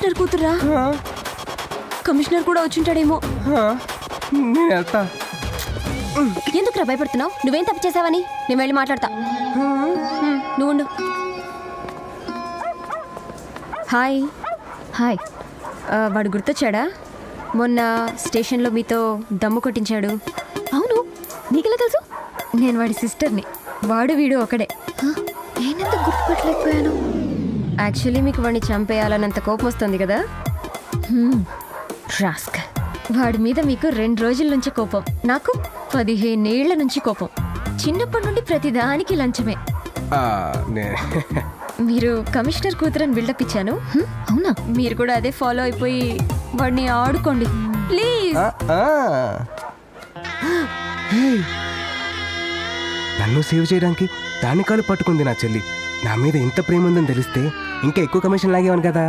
Commissioner కూతురా? Commissioner కూడా వచ్చుంటాడేమో. నేను వెళ్తా. ఎందుకురా భయపడుతున్నావు? నువ్వేం తప్పు చేసావని? నేను వెళ్ళి మాట్లాడతా. నువ్వు ఉండు. హాయ్. హాయ్. వాడు గుర్తొచ్చాడా? మొన్న స్టేషన్లో మీతో దమ్ము కొట్టించాడు. అవును, నీకెలా తెలుసు? నేను వాడి సిస్టర్ని. వాడు వీడు ఒకడే. నేనెందుకు గుర్తుపట్టలేకపోయాను? యాక్చువల్లీ మీకు వాడిని చంపేయాలన్నంత కోపం వస్తుంది కదా. రాస్కల్. వాడి మీద మీకు 2 రోజుల నుంచి కోపం, నాకు 15 ఏళ్ల నుంచి కోపం. చిన్నప్పటి నుండి ప్రతిదానికి లంచమే. మీరు కమిషనర్ కూతురని బిల్డప్ ఇచ్చాను. అవునా? మీరు కూడా అదే ఫాలో అయిపోయి వాడిని ఆడుకోండి ప్లీజ్. నన్ను సేవ్ చేయడానికి దాని కాలు పట్టుకుంది నా చెల్లి. నా మీద ఇంత ప్రేమ ఉందని తెలిస్తే ఇంకా ఎక్కువ కమిషన్ లాగేవాను కదా.